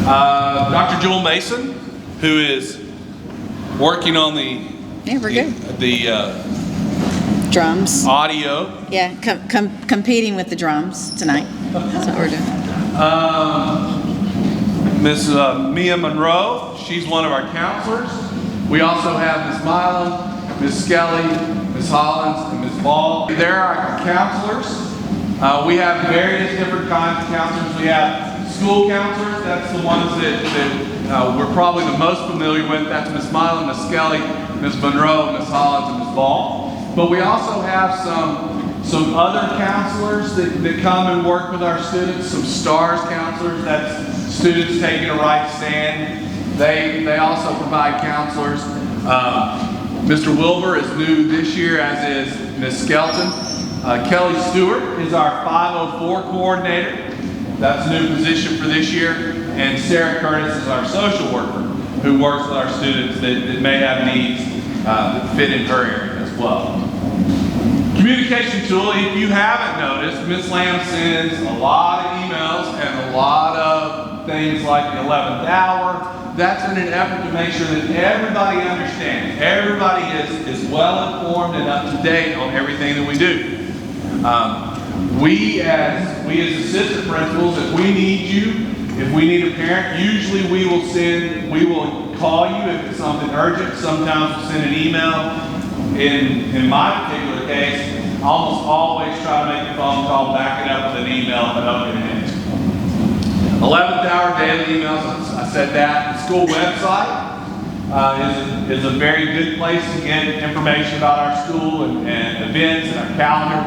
Dr. Jewel Mason, who is working on the drums, audio. Yeah, competing with the drums tonight. That's what we're doing. Miss Mia Monroe, she's one of our counselors. We also have Miss Milam, Miss Skelly, Miss Hollins, and Miss Ball. They're our counselors. We have various different kinds of counselors. We have school counselors. That's the ones that we're probably the most familiar with. That's Miss Milam, Miss Skelly, Miss Monroe, Miss Hollins, and Miss Ball. But we also have some other counselors that come and work with our students. Some STARS counselors. That's students taking a right stand. They also provide counselors. Mr. Wilbur is new this year, as is Miss Skelton. Kelly Stewart is our 504 coordinator. That's a new position for this year. And Sarah Curtis is our social worker, who works with our students that may have needs that fit in her area as well. Communication tool, if you haven't noticed, Ms. Lamb sends a lot of emails and a lot of things like the 11th hour. That's in an effort to make sure that everybody understands. Everybody is well informed and up to date on everything that we do. We as assistant principals, if we need you, if we need a parent, usually we will call you if it's something urgent. Sometimes we'll send an email. In my particular case, I almost always try to make a phone call, back it up with an email if I don't get an answer. 11th hour daily emails, I said that. The school website is a very good place to get information about our school and events and our calendar.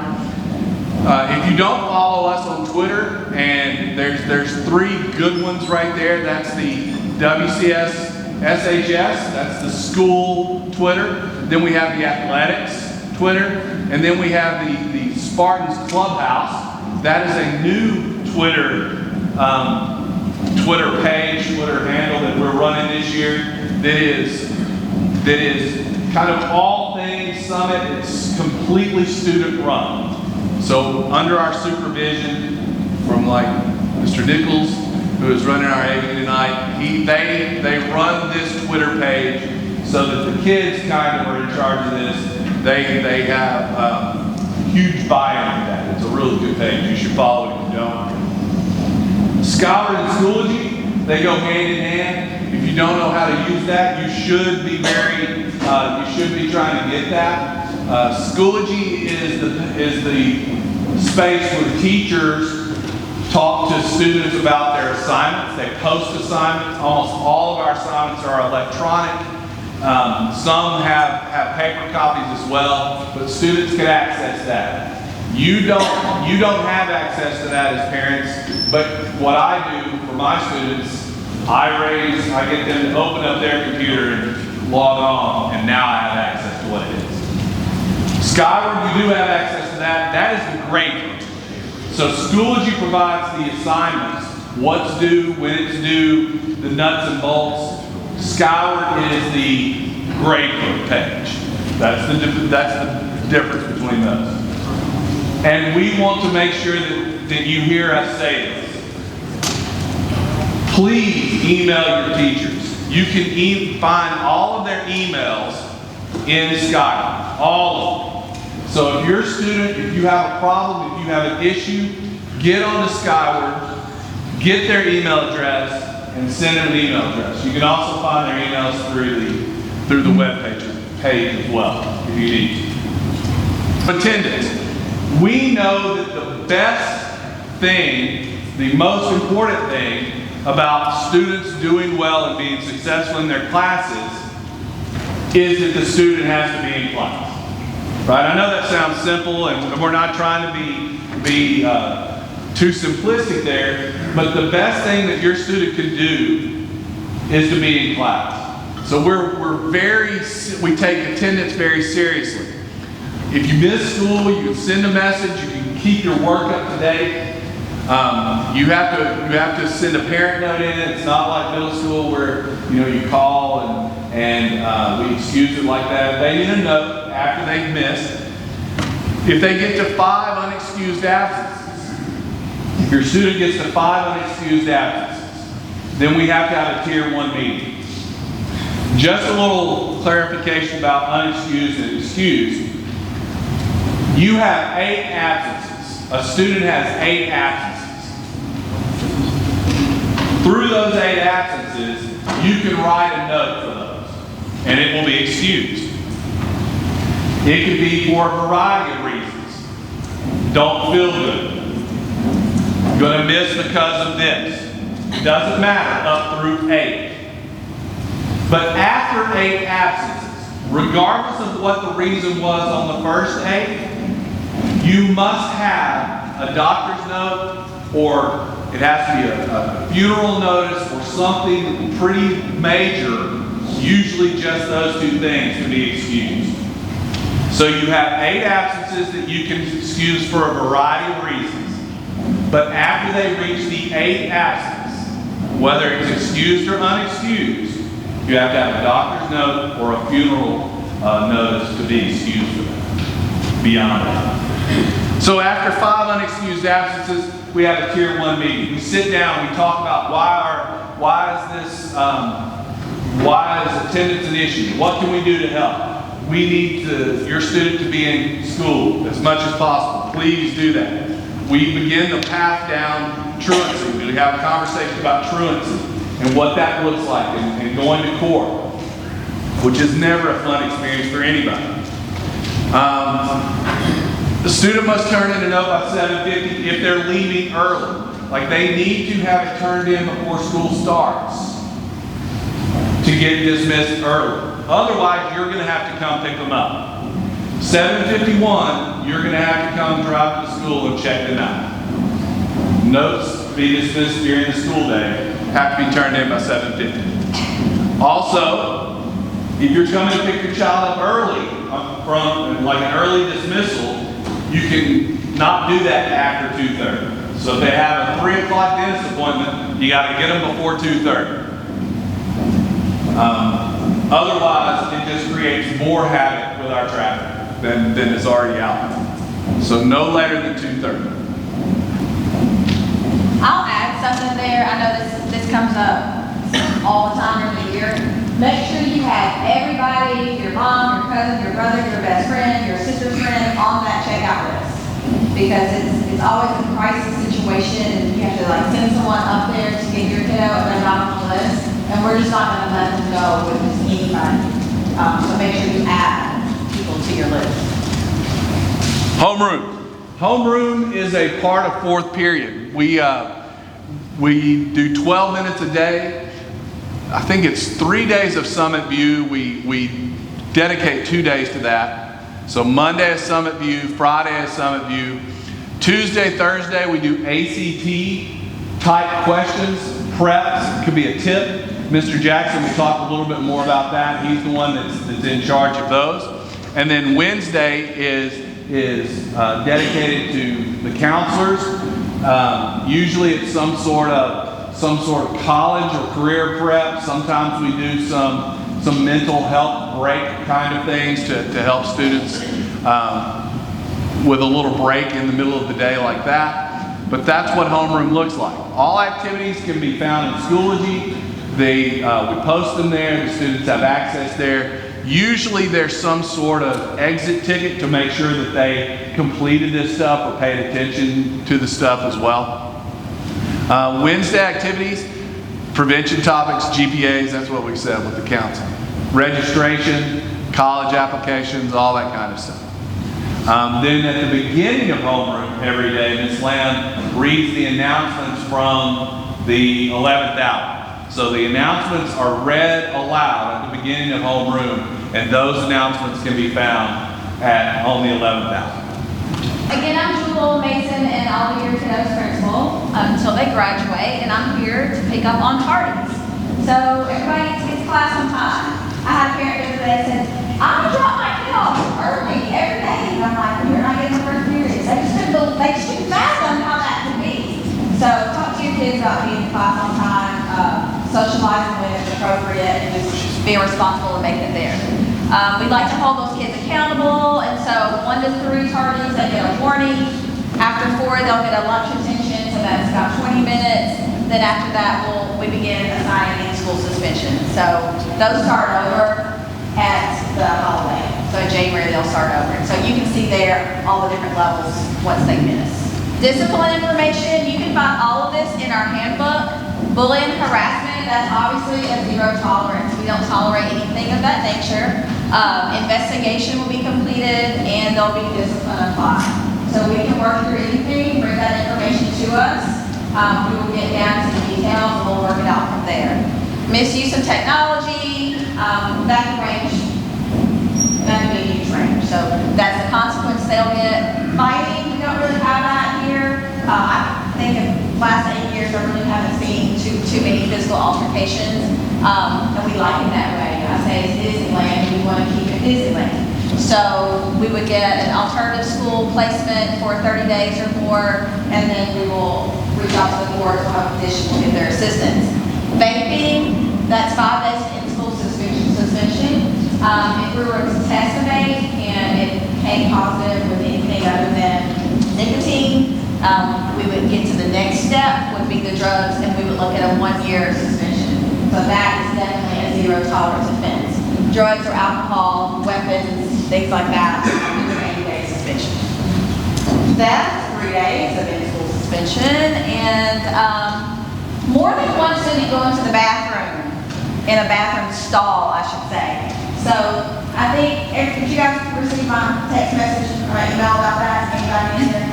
If you don't follow us on Twitter, and there's 3 good ones right there. That's the WCS SHS, that's the school Twitter. Then we have the athletics Twitter, and then we have the Spartans Clubhouse. That is a new Twitter page, Twitter handle that we're running this year. That is kind of all things Summit. It's completely student run. So under our supervision from like Mr. Nichols, who is running our AV tonight, they run this Twitter page so that the kids kind of are in charge of this. They have huge buy-in with that. It's a really good page. You should follow it if you don't. Scholar and Schoology, they go hand in hand. If you don't know how to use that, you should be trying to get that. Schoology is the space where teachers talk to students about their assignments. They post assignments. Almost all of our assignments are electronic. Some have paper copies as well, but students can access that. You don't have access to that as parents, but what I do for my students, I get them to open up their computer and log on, and now I have access to what it is. Skyward, you do have access to that. That is the grade book. So Schoology provides the assignments, what's due, when it's due, the nuts and bolts. Skyward is the grade book page. That's the difference between those. And we want to make sure that you hear us say this. Please email your teachers. You can find all of their emails in Skyward, all of them. So if you're a student, if you have a problem, if you have an issue, get on to Skyward, get their email address, and send them an email address. You can also find their emails through the web page as well, if you need to. Attendance. We know that the best thing, the most important thing about students doing well and being successful in their classes is that the student has to be in class. Right? I know that sounds simple, and we're not trying to be too simplistic there, but the best thing that your student can do is to be in class. So we take attendance very seriously. If you miss school, you can send a message. You can keep your work up to date. You have to send a parent note in. It's not like middle school where you call and we excuse it like that. They need a note after they've missed. If they get to 5 unexcused absences, if your student gets to 5 unexcused absences, then we have to have a tier 1 meeting. Just a little clarification about unexcused and excused. You have 8 absences. A student has 8 absences. Through those 8 absences, you can write a note for those, and it will be excused. It could be for a variety of reasons. Don't feel good. Gonna miss because of this. Doesn't matter, up through 8. But after 8 absences, regardless of what the reason was on the first 8, you must have a doctor's note, or it has to be a funeral notice or something pretty major, usually just those 2 things to be excused. So you have 8 absences that you can excuse for a variety of reasons. But after they reach the 8th absence, whether it's excused or unexcused, you have to have a doctor's note or a funeral notice to be excused for that, beyond that. So after 5 unexcused absences, we have a tier 1 meeting. We sit down, we talk about why is attendance an issue? What can we do to help? We need your student to be in school as much as possible. Please do that. We begin the path down truancy. We have a conversation about truancy and what that looks like, and going to court, which is never a fun experience for anybody. The student must turn in a note by 7:50 if they're leaving early. Like, they need to have it turned in before school starts to get dismissed early. Otherwise, you're going to have to come pick them up. 7:51, you're going to have to come drive to school and check them out. Notes to be dismissed during the school day have to be turned in by 7:50. Also, if you're coming to pick your child up early, from like an early dismissal, you can not do that after 2:30. So if they have a 3 o'clock dentist appointment, you got to get them before 2:30. Otherwise, it just creates more havoc with our traffic than is already out there. So no later than 2:30. I'll add something there. I know this comes up all the time during the year. Make sure you have everybody, your mom, your cousin, your brother, your best friend, your sister's friend on that checkout list. Because it's always a crisis situation, and you have to like send someone up there to get your kiddo if they're not on the list. And we're just not going to let them go with just anybody. So make sure you add people to your list. Homeroom. Homeroom is a part of 4th period. We do 12 minutes a day. I think it's 3 days of Summit View. We dedicate 2 days to that. So Monday is Summit View, Friday is Summit View. Tuesday, Thursday, we do ACT type questions, preps. It could be a tip. Mr. Jackson will talk a little bit more about that. He's the one that's in charge of those. And then Wednesday is dedicated to the counselors. Usually it's some sort of college or career prep. Sometimes we do some mental health break kind of things to help students with a little break in the middle of the day like that. But that's what homeroom looks like. All activities can be found in Schoology. We post them there. The students have access there. Usually there's some sort of exit ticket to make sure that they completed this stuff or paid attention to the stuff as well. Wednesday activities, prevention topics, GPAs, that's what we said with the council. Registration, college applications, all that kind of stuff. Then at the beginning of homeroom every day, Ms. Lamb reads the announcements from the 11th hour. So the announcements are read aloud at the beginning of homeroom, and those announcements can be found on the 11th hour. Again, I'm Jewel Mason, and I'll be your kiddo's principal until they graduate, and I'm here to pick up on tardies. So everybody gets to class on time. I had a parent the other day that said, I'm gonna drop my kid off early every day. And I'm like, you're not getting the first period. They just couldn't fathom how that could be. So talk to your kids about being in class on time, socializing when it's appropriate, and just being responsible and making it there. We like to hold those kids accountable, and so 1 to 3 tardies, they get a warning. After 4, they'll get a lunch detention, so that's about 20 minutes. Then after that, we begin in-school suspension. So those start over at the holiday. So in January, they'll start over. So you can see there all the different levels once they miss. Discipline information, you can find all of this in our handbook. Bullying, harassment, that's obviously a zero tolerance. We don't tolerate anything of that nature. Investigation will be completed and there'll be discipline applied. So we can work through anything, bring that information to us. We will get down to the details and we'll work it out from there. Misuse of technology, that can range. That can be a huge range. So that's the consequence they'll get. Fighting, we don't really have that here. I think in the last 8 years, I really haven't seen too many physical altercations. And we like it that way. I say it's Disneyland and we want to keep it Disneyland. So we would get an alternative school placement for 30 days or more, and then we will reach out to the board, we'll have a petition, we'll get their assistance. Vaping, that's 5 days in-school suspension. If we were to test a vape and it came positive with anything other than nicotine, we would get to the next step, would be the drugs, and we would look at a 1-year suspension. So that is definitely a zero tolerance offense. Drugs or alcohol, weapons, things like that, we would 80-day suspension. That's 3 days of in-school suspension, and more than one student going to the bathroom, in a bathroom stall, I should say. So I think if you guys received my text message or my email about that, anybody in here?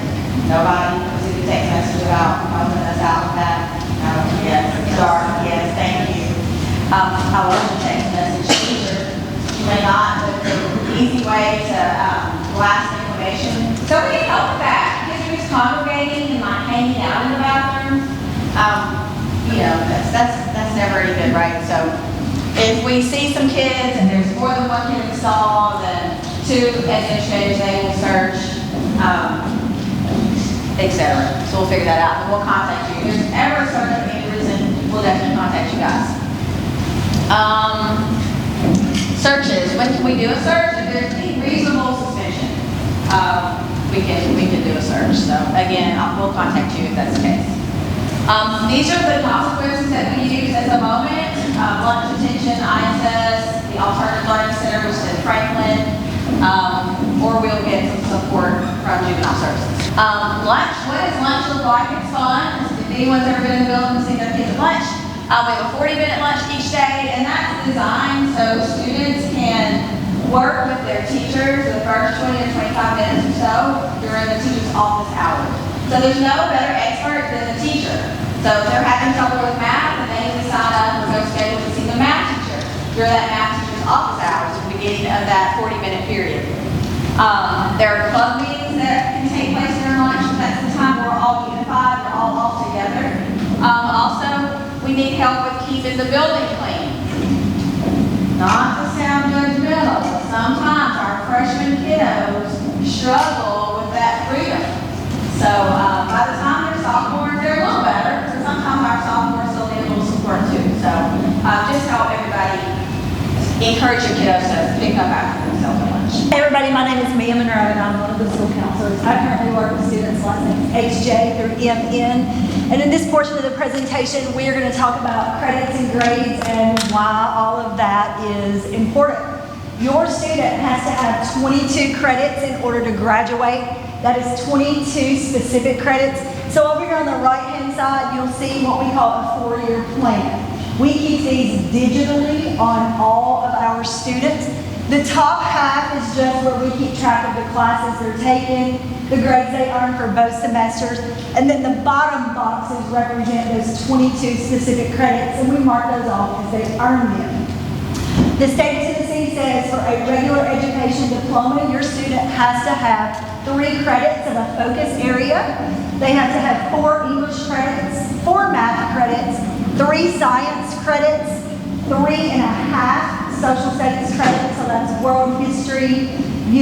Nobody received a text message about helping us out with that? No, yes, sorry, yes, thank you. I love the text message feature. You may not, but it's an easy way to blast information. So we can help with that. Kids are just congregating and like hanging out in the bathroom. You know, that's never any good, right? So if we see some kids and there's more than one kid in the stall, then 2 administrators, they will search, etc. So we'll figure that out and we'll contact you. If there's ever a search of any reason, we'll definitely contact you guys. Searches. When can we do a search? If there's any reasonable suspicion, we can do a search. So again, we'll contact you if that's the case. These are the consequences that we use at the moment. Lunch detention, ISS, the Alternative Learning Center, which is in Franklin, or we'll get some support from Juvenile Services. Lunch, what does lunch look like? It's fun. If anyone's ever been in the building and seen their kids at lunch, we have a 40-minute lunch each day, and that's designed so students can work with their teachers the first 20 to 25 minutes or so during the teacher's office hours. So there's no better expert than the teacher. So if they're having trouble with math, then they need to sign up or go schedule to see the math teacher during that math teacher's office hours at the beginning of that 40-minute period. There are club meetings that can take place during lunch. That's the time we're all unified, we're all together. Also, we need help with keeping the building clean. Not to sound judgmental, but sometimes our freshman kiddos struggle with that freedom. So by the time they're sophomores, they're a little better, but sometimes our sophomores still need a little support too. So just help everybody encourage your kiddos to pick up after themselves at lunch. Hey everybody, my name is Mia Monroe and I'm one of the school counselors. I currently work with students last name HJ through MN. And in this portion of the presentation, we are going to talk about credits and grades and why all of that is important. Your student has to have 22 credits in order to graduate. That is 22 specific credits. So over here on the right-hand side, you'll see what we call a 4-year plan. We keep these digitally on all of our students. The top half is just where we keep track of the classes they're taking, the grades they earn for both semesters, and then the bottom boxes represent those 22 specific credits, and we mark those off as they earn them. The state of Tennessee says for a regular education diploma, your student has to have 3 credits of a focus area. They have to have 4 English credits, 4 math credits, 3 science credits, 3.5 social studies credits, so that's world history,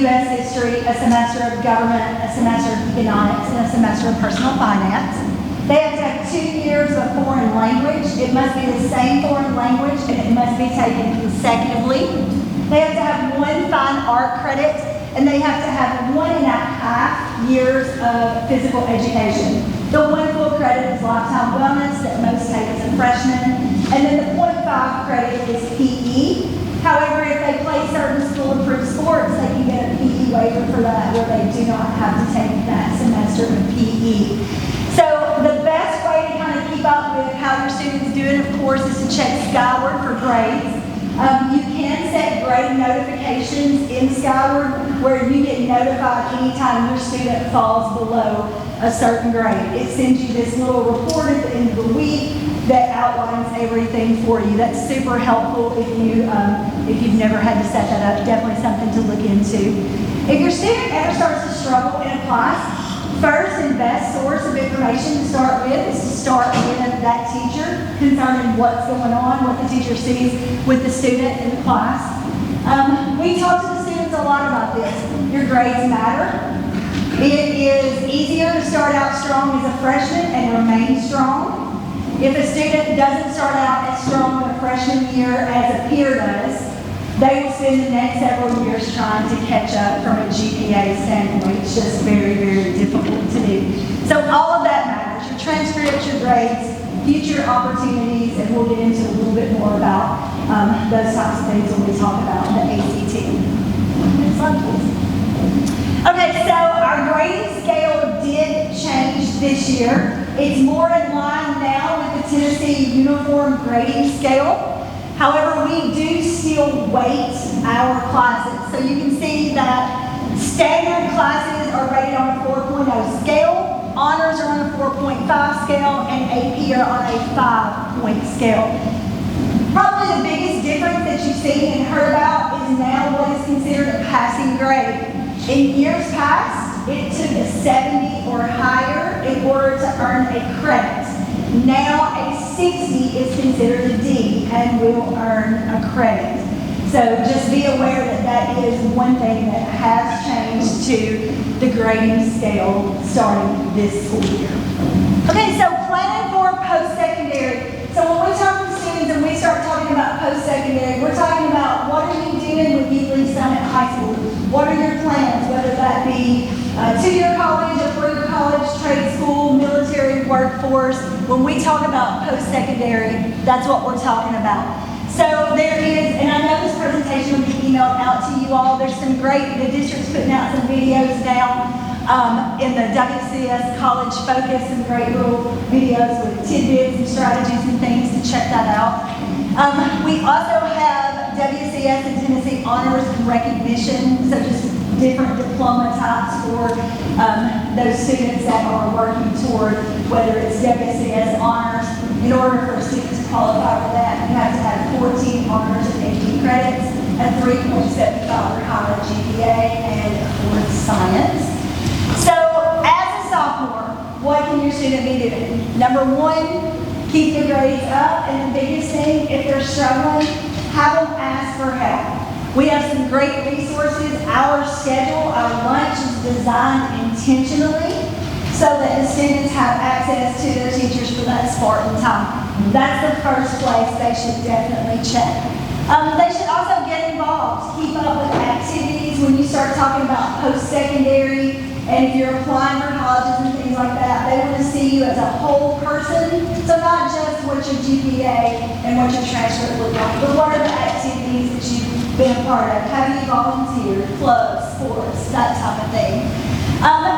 U.S. history, a semester of government, a semester of economics, and a semester of personal finance. They have to have 2 years of foreign language. It must be the same foreign language, and it must be taken consecutively. They have to have 1 fine art credit, and they have to have 1.5 years of physical education. The 1 full credit is lifetime wellness that most take as a freshman, and then the 0.5 5 credit is PE. However, if they play certain school-approved sports, they can get a PE waiver for that, where they do not have to take that semester of PE. So the best way to kind of keep up with how your student's doing, of course, is to check Skyward for grades. You can set grade notifications in Skyward where you get notified anytime your student falls below a certain grade. It sends you this little report at the end of the week that outlines everything for you. That's super helpful if you've never had to set that up. Definitely something to look into. If your student ever starts to struggle in a class, first and best source of information to start with is to start with that teacher concerning what's going on, what the teacher sees with the student in the class. We talk to the students a lot about this. Your grades matter. It is easier to start out strong as a freshman and remain strong. If a student doesn't start out as strong in a freshman year as a peer does, they will spend the next several years trying to catch up from a GPA standpoint. It's just very, very difficult to do. So all of that matters. Your transcripts, your grades, future opportunities, and we'll get into a little bit more about those types of things when we talk about the ACT. Next slide, please. Okay, so our grading scale did change this year. It's more in line now with the Tennessee Uniform Grading Scale. However, we do still weight our classes. So you can see that standard classes are rated on a 4.0 scale, honors are on a 4.5 scale, and AP are on a 5-point scale. Probably the biggest difference that you've seen and heard about is now what is considered a passing grade. In years past, it took a 70 or higher in order to earn a credit. Now a 60 is considered a D and will earn a credit. So just be aware that that is one thing that has changed to the grading scale starting this school year. Okay, so planning for post-secondary. So when we talk to students and we start talking about post-secondary, we're talking about what are you doing when you leave Summit High School? What are your plans, whether that be two-year college, a four-year college, trade school, military, workforce. When we talk about post-secondary, that's what we're talking about. So there is, and I know this presentation will be emailed out to you all. There's some great, the district's putting out some videos now in the WCS College Focus, some great little videos with tidbits and strategies and things to check that out. We also have WCS and Tennessee Honors and Recognition, so just different diploma types for those students that are working toward whether it's WCS Honors. In order for students to qualify for that, you have to have 14 honors and 18 credits, a 3.75 or higher GPA, and of course science. So as a sophomore, what can your student be doing? Number one, keep the grades up, and the biggest thing, if they're struggling, have them ask for help. We have some great resources. Our schedule, our lunch is designed intentionally so that the students have access to their teachers for that Spartan time. That's the first place they should definitely check. They should also get involved, keep up with activities when you start talking about post-secondary, and if you're applying for colleges and things like that, they want to see you as a whole person, so not just what your GPA and what your transcript look like, but what are the activities that you've been a part of? Have you volunteered, clubs, sports, that type of thing.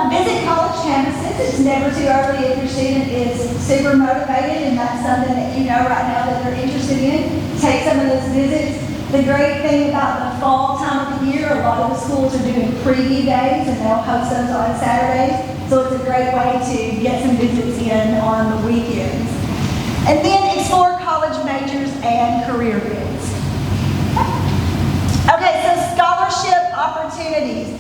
Visit college campuses. It's never too early if your student is super motivated and that's something that you know right now that they're interested in. Take some of those visits. The great thing about the fall time of the year, a lot of the schools are doing preview days and they'll host those on Saturdays. So it's a great way to get some visits in on the weekends. And then explore college majors and career fields. Okay, so scholarship opportunities.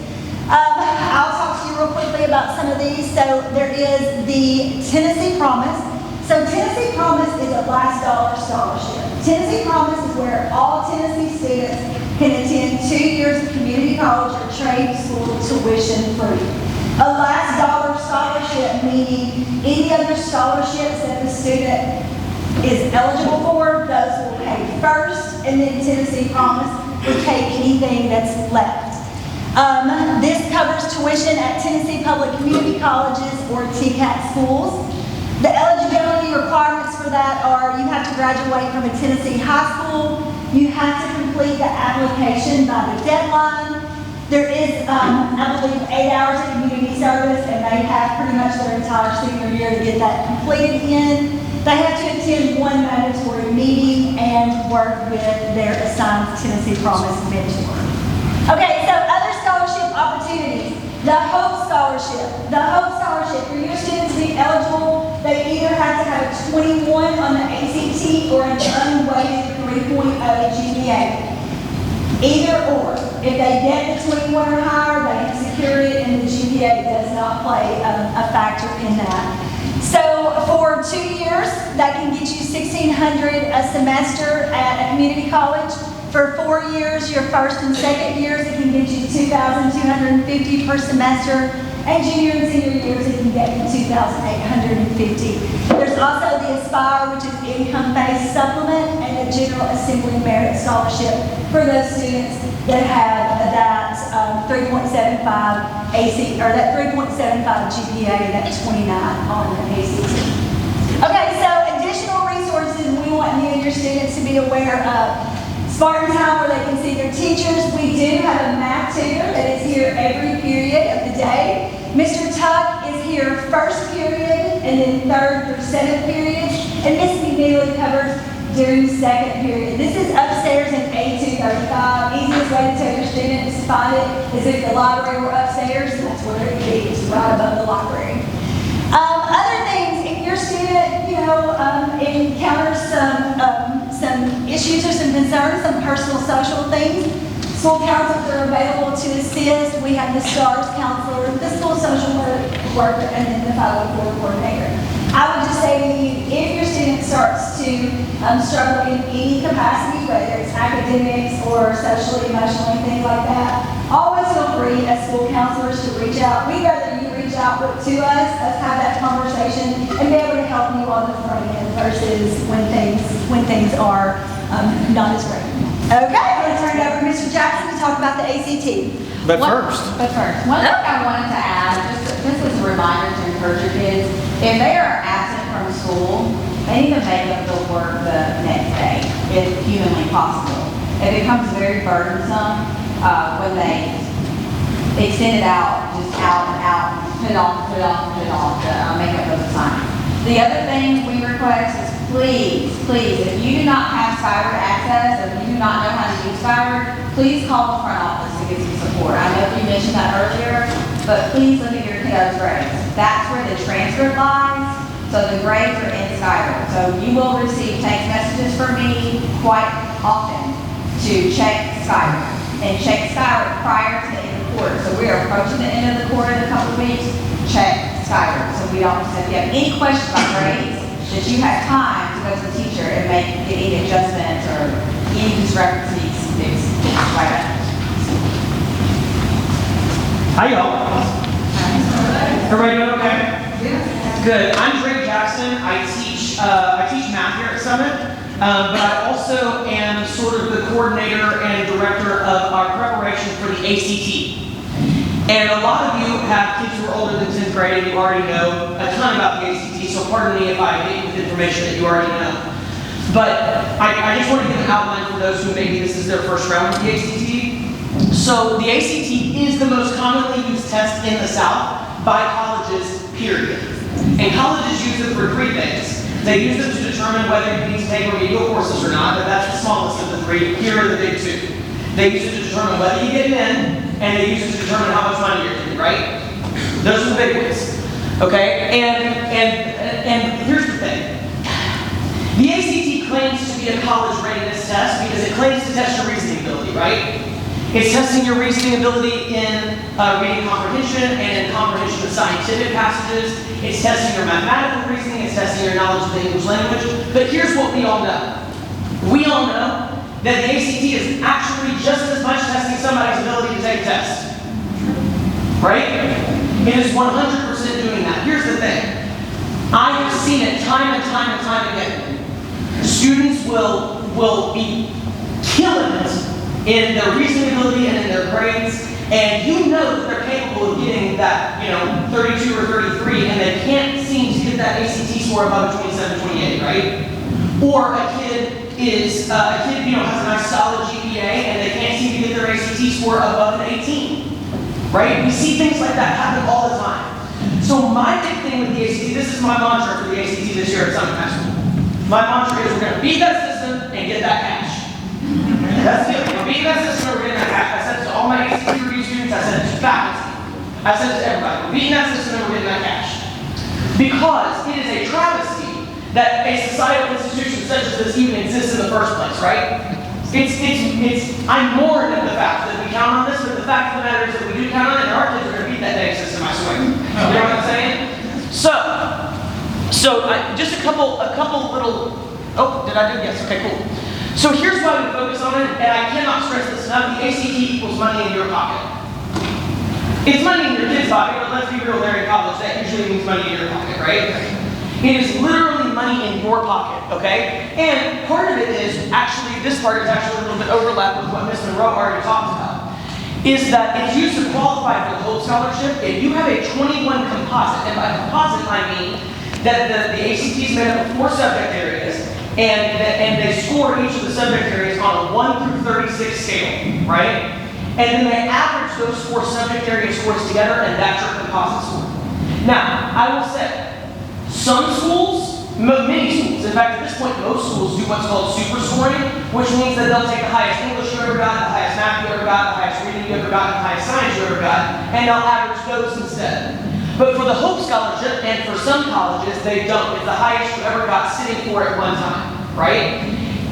I'll talk to you real quickly about some of these. So there is the Tennessee Promise. So Tennessee Promise is a last dollar scholarship. Tennessee Promise is where all Tennessee students can attend 2 years of community college or trade school tuition free. A last dollar scholarship meaning any other scholarships that the student is eligible for, those will pay first, and then Tennessee Promise will take anything that's left. This covers tuition at Tennessee Public Community Colleges or TCAT schools. The eligibility requirements for that are you have to graduate from a Tennessee high school, you have to complete the application by the deadline. There is, I believe, 8 hours of community service, and they have pretty much their entire senior year to get that completed in. They have to attend one mandatory meeting and work with their assigned Tennessee Promise mentor. Okay, so other scholarship opportunities. The Hope Scholarship. The Hope Scholarship, for your students to be eligible, they either have to have a 21 on the ACT or an unweighted 3.0 GPA. Either or. If they get the 21 or higher, they can secure it, and the GPA does not play a factor in that. So for 2 years, that can get you $1,600 a semester at a community college. For 4 years, your first and second years, it can get you $2,250 per semester. And junior and senior years, it can get you $2,850. There's also the Aspire, which is income-based supplement, and the General Assembly Merit Scholarship for those students that have that 3.75 AC, or that 3.75 GPA, and that 29 on the ACT. Okay, so additional resources we want you and your students to be aware of. Spartan Time, where they can see their teachers. We do have a math tutor that is here every period of the day. Mr. Tuck is here first period, and then third through seventh periods. And Miss McNeely covers during second period. This is upstairs in A235. Easiest way to tell your students to find it is if the library were upstairs, and that's where it is, right above the library. Other things, if your student, encounters some issues or some concerns, some personal social things, school counselors are available to assist. We have the STARS counselor, the school social worker, and then the 504 coordinator. I would just say to you, if your student starts to struggle in any capacity, whether it's academics or socially, emotionally, things like that, always feel free as school counselors to reach out. We'd rather you reach out to us have that conversation, and be able to help you on the front end versus when things are not as great. Okay, I'm going to turn it over to Mr. Jackson to talk about the ACT. But first, one thing I wanted to add, just as a reminder to encourage your kids, if they are absent from school, they need to make up the work the next day, if humanly possible. It becomes very burdensome when they extend it out, just out and out, put it on, to make up those assignments. The other thing we request is please, if you do not have Skyward access, or if you do not know how to use Skyward, please call the front office to get some support. I know you mentioned that earlier, but please look at your kiddos' grades. That's where the transcript lies, so the grades are in Skyward. So you will receive text messages from me quite often to check Skyward, and check Skyward prior to the end of the quarter. So we are approaching the end of the quarter in a couple of weeks, check Skyward. So we don't, if you have any questions about grades, that you have time to go to the teacher and make any adjustments or any discrepancies fixed right up. hi y'all. Everybody doing okay? Good. I'm Drake Jackson. I teach math here at Summit, but I also am sort of the coordinator and director of our preparation for the ACT. And a lot of you have kids who are older than 10th grade, and you already know a ton about the ACT, so pardon me if I hit you with information that you already know. But I just want to give an outline for those who maybe this is their first round of the ACT. So the ACT is the most commonly used test in the South by colleges, period. And colleges use it for three things. They use it to determine whether you need to take remedial courses or not, but that's the smallest of the three. Here are the big two. They use it to determine whether you get in, and they use it to determine how much money you're getting, right? Those are the big ones, okay? And here's the thing. The ACT claims to be a college readiness test because it claims to test your reasoning ability, right? It's testing your reasoning ability in reading comprehension and in comprehension of scientific passages. It's testing your mathematical reasoning. It's testing your knowledge of the English language. But here's what we all know. We all know that the ACT is actually just as much testing somebody's ability to take a test. Right? It is 100% doing that. Here's the thing. I have seen it time and time again. Students will be killing it in their reasoning ability and in their grades, and you know that they're capable of getting that, 32 or 33, and they can't seem to get that ACT score above a 27, 28, right? Or a kid has a nice solid GPA, and they can't seem to get their ACT score above an 18, right? We see things like that happen all the time. So my big thing with the ACT, this is my mantra for the ACT this year at Summit High School. My mantra is we're going to beat that system and get that cash. That's it. We're beating that system and we're getting that cash. I said it to all my ACT review students, I said it to faculty. I said it to everybody. We're beating that system and we're getting that cash. Because it is a travesty that a societal institution such as this even exists in the first place, right? I mourn at the fact that we count on this, but the fact of the matter is that we do count on it, and our kids are going to beat that dang system, I swear. You know what I'm saying? Just a couple little, did I do? Yes, okay, cool. So here's why we focus on it, and I cannot stress this enough, the ACT equals money in your pocket. It's money in your kid's pocket, but let's be real, they're in college, that usually means money in your pocket, right? It is literally money in your pocket, okay? And part of it is this part is actually a little bit overlap with what Ms. Monroe already talked about, is that it's used to qualify for the Hope Scholarship if you have a 21 composite, and by composite I mean that the ACT is made up of 4 subject areas, and they score each of the subject areas on a 1 through 36 scale, right? And then they average those 4 subject area scores together, and that's your composite score. Now, I will say, some schools, many schools, in fact at this point most schools do what's called super scoring, which means that they'll take the highest English you ever got, the highest math you ever got, the highest reading you ever got, the highest science you ever got, and they'll average those instead. But for the Hope Scholarship, and for some colleges, they don't. It's the highest you ever got sitting for at one time, right?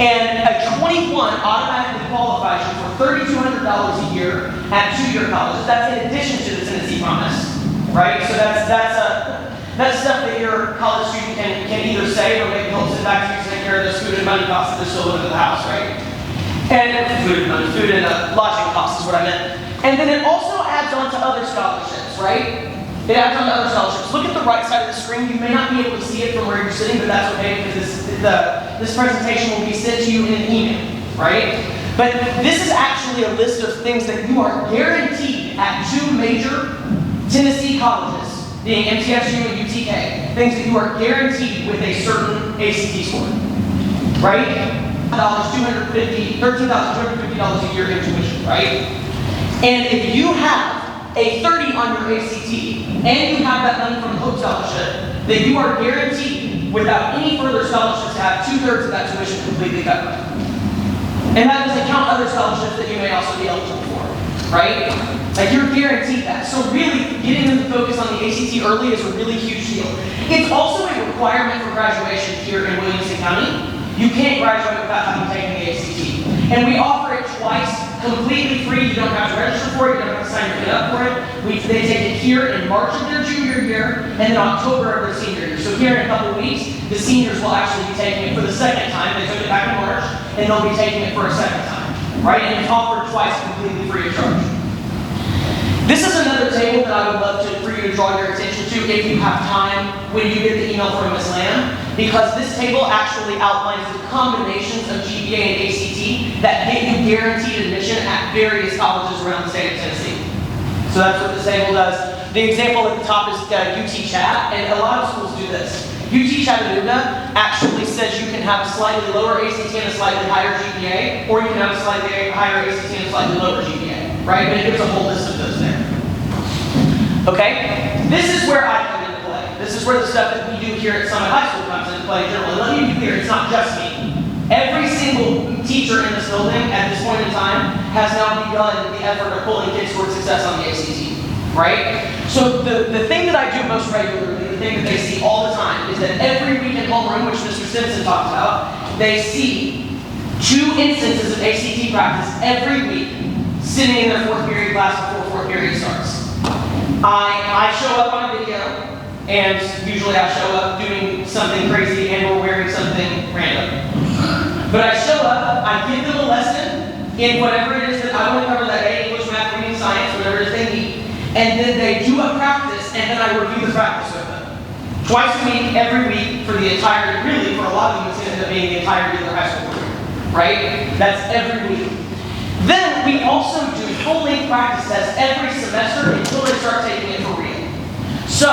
And a 21 automatically qualifies you for $3,200 a year at 2-year colleges. That's in addition to the Tennessee Promise, right? So that's stuff that your college student can either save or maybe help send back to you to take care of those food and money costs that they're still living in the house, right? And food and lodging costs is what I meant. And then it also adds on to other scholarships, right? It adds on to other scholarships. Look at the right side of the screen. You may not be able to see it from where you're sitting, but that's okay because this presentation will be sent to you in an email, right? But this is actually a list of things that you are guaranteed at 2 major Tennessee colleges, being MTSU and UTK, things that you are guaranteed with a certain ACT score, right? $13,250 a year in tuition, right? And if you have a 30 on your ACT, and you have that money from the Hope Scholarship, then you are guaranteed, without any further scholarships, to have 2/3 of that tuition completely covered. And that doesn't count other scholarships that you may also be eligible for, right? Like you're guaranteed that. So really, getting them to focus on the ACT early is a really huge deal. It's also a requirement for graduation here in Williamson County. You can't graduate without having taken the ACT. And we offer it twice, completely free. You don't have to register for it, you don't have to sign your kid up for it. They take it here in March of their junior year, and then October of their senior year. So here in a couple of weeks, the seniors will actually be taking it for the second time. They took it back in March, and they'll be taking it for a second time, right? And it's offered twice, completely free of charge. This is another table that I would love for you to draw your attention to if you have time when you get the email from Ms. Lamb, because this table actually outlines the combinations of GPA and ACT that get you guaranteed admission at various colleges around the state of Tennessee. So that's what this table does. The example at the top is UT Chat, and a lot of schools do this. UT Chattanooga actually says you can have a slightly lower ACT and a slightly higher GPA, or you can have a slightly higher ACT and a slightly lower GPA, right? But it gives a whole list of those there. Okay? This is where I come into play. This is where the stuff that we do here at Summit High School comes into play generally. Let me be clear, it's not just me. Every single teacher in this building at this point in time has now begun the effort of pulling kids toward success on the ACT, right? So the thing that I do most regularly, the thing that they see all the time, is that every week in Homeroom, which Mr. Simpson talked about, they see 2 instances of ACT practice every week sitting in their 4th period class before 4th period starts. I show up on a video, and usually I show up doing something crazy and or wearing something random. But I show up, I give them a lesson in whatever it is that I want to cover that day, English, math, reading, science, whatever it is they need. And then they do a practice, and then I review the practice with them. Twice a week, every week, for the entire, really for a lot of them, it's going to end up being the entirety of their high school career, right? That's every week. Then we also do full-length practice tests every semester until they start taking it for real. So,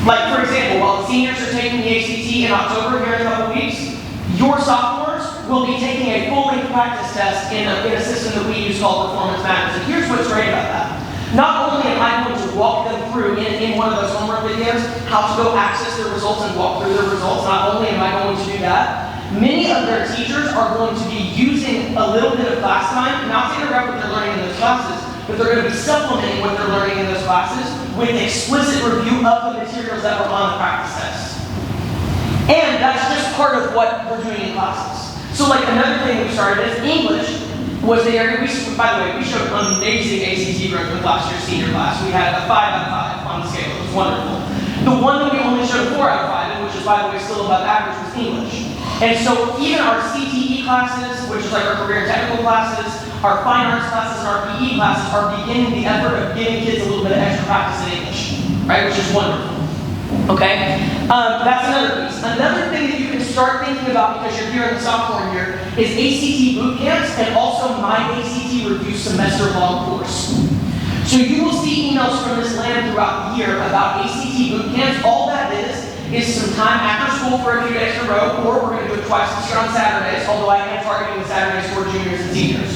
like for example, while the seniors are taking the ACT in October here in a couple weeks, your sophomores will be taking a full-length practice test in a system that we use called Performance Matters. And here's what's great about that. Not only am I going to walk them through in one of those homework videos how to go access their results and walk through their results, not only am I going to do that, many of their teachers are going to be using a little bit of class time, not to interrupt what they're learning in those classes, but they're going to be supplementing what they're learning in those classes with explicit review of the materials that were on the practice test. And that's just part of what we're doing in classes. So like another thing we started is English was the area, by the way, we showed amazing ACT growth with last year's senior class. We had a 5 out of 5 on the scale. It was wonderful. The one that we only showed a 4 out of 5, and which is, by the way, still above average, was English. And so even our CTE classes, which is like our career and technical classes, our fine arts classes, and our PE classes are beginning the effort of giving kids a little bit of extra practice in English, right? Which is wonderful. Okay? That's another piece. Another thing that you can start thinking about because you're here in the sophomore year is ACT boot camps and also my ACT review semester-long course. So you will see emails from Ms. Lamb throughout the year about ACT boot camps. All that is some time after school for a few days in a row, or we're going to do it twice this year on Saturdays, although I am targeting the Saturdays for juniors and seniors.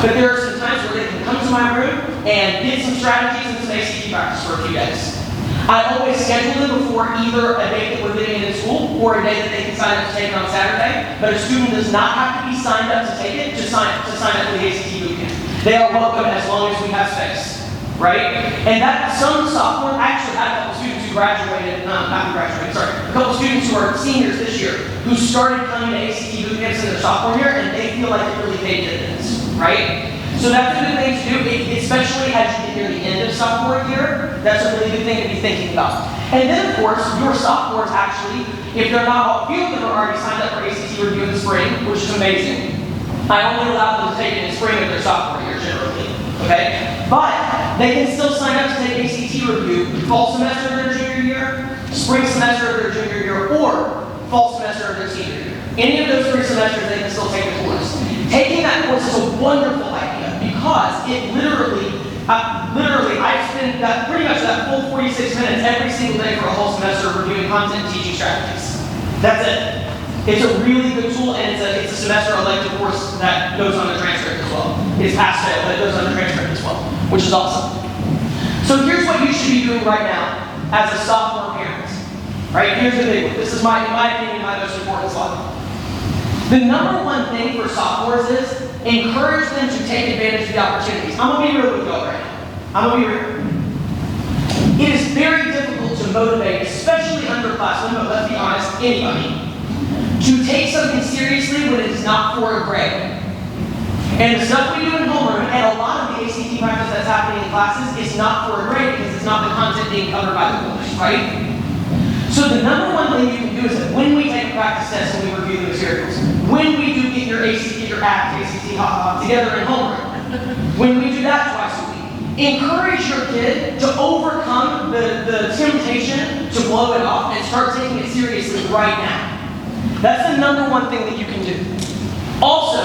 But there are some times where they can come to my room and get some strategies and some ACT practice for a few days. I always schedule them before either a day that we're getting in school or a day that they can sign up to take it on Saturday. But a student does not have to be signed up to take it to sign up for the ACT bootcamp. They are welcome as long as we have space, right? And that some sophomores actually had a couple students who graduated, a couple students who are seniors this year who started coming to ACT bootcamps in their sophomore year, and they feel like it really paid dividends, right? So that's a good thing to do, especially as you get near the end of sophomore year. That's a really good thing to be thinking about. And then, of course, your sophomores actually, if they're not all, a few of them are already signed up for ACT review in the spring, which is amazing. I only allow them to take it in the spring of their sophomore year, generally. Okay? But they can still sign up to take ACT review fall semester of their junior year, spring semester of their junior year, or fall semester of their senior year. Any of those 3 semesters, they can still take the course. Taking that course is a wonderful idea because it literally, I spend pretty much that full 46 minutes every single day for a whole semester reviewing content and teaching strategies. That's it. It's a really good tool, and it's a semester elective course that goes on the transcript as well. It's pass fail, but it goes on the transcript as well, which is awesome. So here's what you should be doing right now as a sophomore parent. Right? Here's the big one. This is in my opinion, my most important slide. The number one thing for sophomores is encourage them to take advantage of the opportunities. I'm going to be real with y'all right now. I'm going to be real. It is very difficult to motivate, especially underclassmen, but let's be honest, anybody, to take something seriously when it is not for a grade. And the stuff we do in homeroom, and a lot of the ACT practice that's happening in classes is not for a grade because it's not the content being covered by the course, right? So the number one thing you can do is that when we take a practice test and we review the materials, when we do get your ACT, your ACT together in homeroom, when we do that twice a week, encourage your kid to overcome the temptation to blow it off and start taking it seriously right now. That's the number one thing that you can do. Also,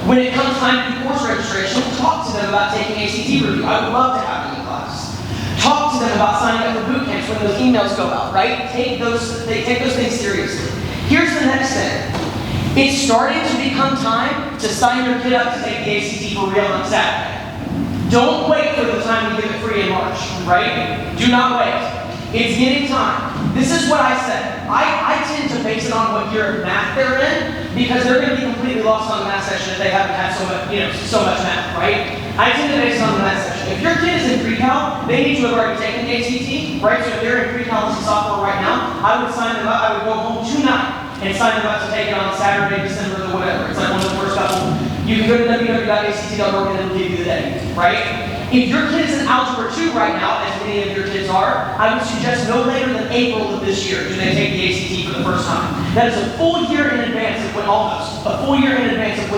when it comes time to do course registration, talk to them about taking ACT review. I would love to have them in class. Talk to them about signing up for boot camps when those emails go out, right? Take those things seriously. Here's the next thing. It's starting to become time to sign your kid up to take the ACT for real on Saturday. Don't wait for the time we give it free in March, right? Do not wait. It's getting time. This is what I said. I tend to base it on what year of math they're in because they're going to be completely lost on the math session if they haven't had so much math, right? I tend to base it on the math session. If your kid is in pre-cal, they need to have already taken the ACT, right? So if they're in pre-cal as a sophomore right now, I would sign them up. I would go home tonight and sign them up to take it on Saturday, December, or whatever. It's like one of the first couple. You can go to www.act.org and it'll give you the day, right? If your kid is in Algebra 2 right now, as many of your kids are, I would suggest no later than April of this year do they take the ACT for the first time. That is a full year in advance of when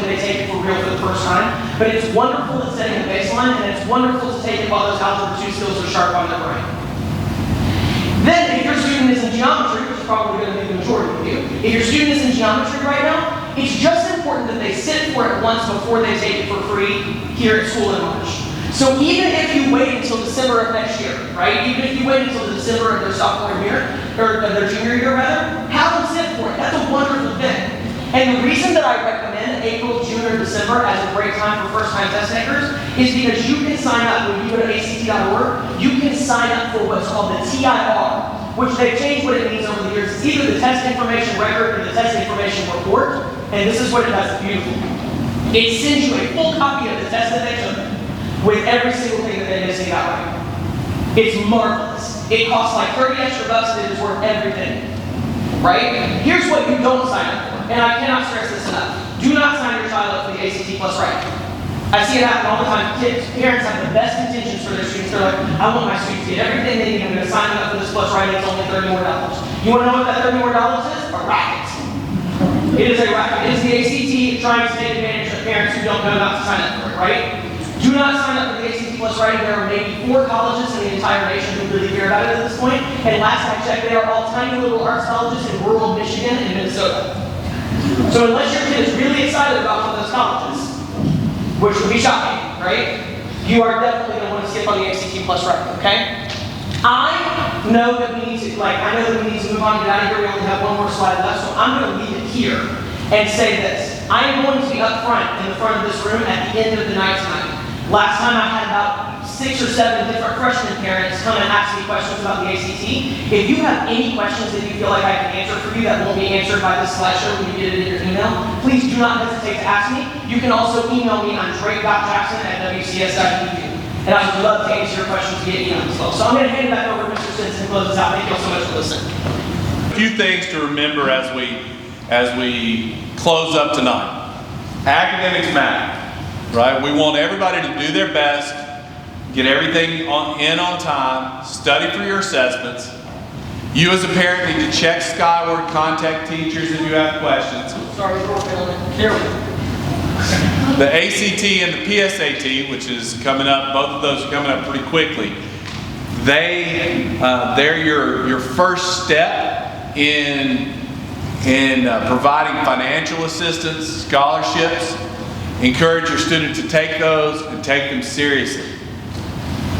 they take it for real for the first time. But it's wonderful at setting a baseline, and it's wonderful to take it while those Algebra 2 skills are sharp on their brain. Then, if your student is in geometry, which is probably going to be the majority of you, if your student is in geometry right now, it's just important that they sit for at once before they take it for free here at school in March. So even if you wait until December of next year, right? Even if you wait until December of their sophomore year, or of their junior year rather, have them sit for it. That's a wonderful thing. And the reason that I recommend April, June, or December as a great time for first-time test takers is because you can sign up when you go to ACT.org. You can sign up for what's called the TIR, which they've changed what it means over the years. It's either the test information record or the test information report, and this is what it does. It's beautiful. It sends you a full copy of the test that they took with every single thing that they missing out right. It's marvelous. It costs like 30 extra bucks and it is worth everything. Right? Here's what you don't sign up for, and I cannot stress this enough. Do not sign your child up for the ACT Plus writing. I see it happen all the time. Parents have the best intentions for their students. They're like, I want my students to get everything they need. I'm going to sign them up for this plus writing. It's only $30 more. You want to know what that $30 more is? A racket. It is a racket. It is the ACT trying to take advantage of parents who don't know not to sign up for it, right? Do not sign up for the ACT Plus writing. There are maybe 4 colleges in the entire nation who really care about it at this point. And last I checked, they are all tiny little arts colleges in rural Michigan and Minnesota. So unless your kid is really excited about one of those colleges, which would be shocking, right? You are definitely going to want to skip on the ACT Plus writing, okay? I know that we need to move on and get out of here. We only have one more slide left, so I'm going to leave it here and say this. I am going to be up front in the front of this room at the end of the night tonight. Last time I had about 6 or 7 different freshman parents come and ask me questions about the ACT. If you have any questions that you feel like I can answer for you that won't be answered by this slideshow when you get it in your email, please do not hesitate to ask me. You can also email me on drake.jackson@wcs.edu. And I would love to answer your questions via email as well. So I'm going to hand it back over to Mr. Stinson to close this out. Thank you all so much for listening. A few things to remember as we close up tonight. Academics matter, right? We want everybody to do their best, get everything in on time, study for your assessments. You as a parent need to check Skyward, contact teachers if you have questions. Sorry, we're working on it. Here we go. The ACT and the PSAT, which is coming up, both of those are coming up pretty quickly. They're your first step in providing financial assistance, scholarships. Encourage your student to take those and take them seriously.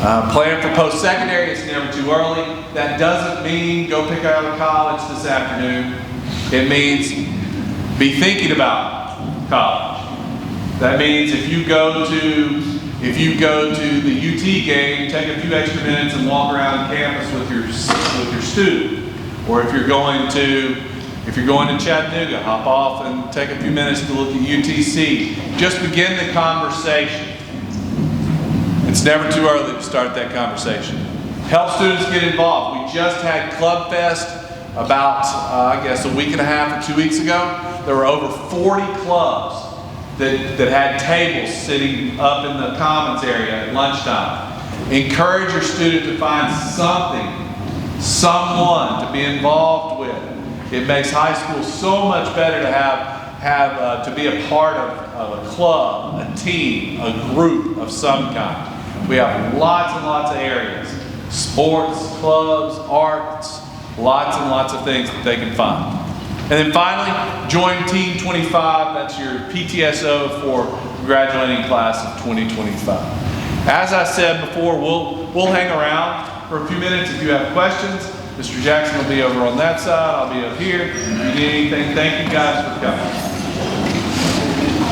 Plan for post-secondary, it's never too early. That doesn't mean go pick out a college this afternoon. It means be thinking about college. That means if you go to the UT game, take a few extra minutes and walk around campus with your student. Or if you're going to Chattanooga, hop off and take a few minutes to look at UTC. Just begin the conversation. It's never too early to start that conversation. Help students get involved. We just had Club Fest about, I guess, a week and a half or 2 weeks ago. There were over 40 clubs that had tables sitting up in the commons area at lunchtime. Encourage your student to find someone to be involved with. It makes high school so much better to to be a part of a club, a team, a group of some kind. We have lots and lots of areas. Sports, clubs, arts, lots and lots of things that they can find. And then finally, join Team 25. That's your PTSO for graduating class of 2025. As I said before, we'll hang around for a few minutes if you have questions. Mr. Jackson will be over on that side. I'll be up here. If you need anything, thank you guys for coming.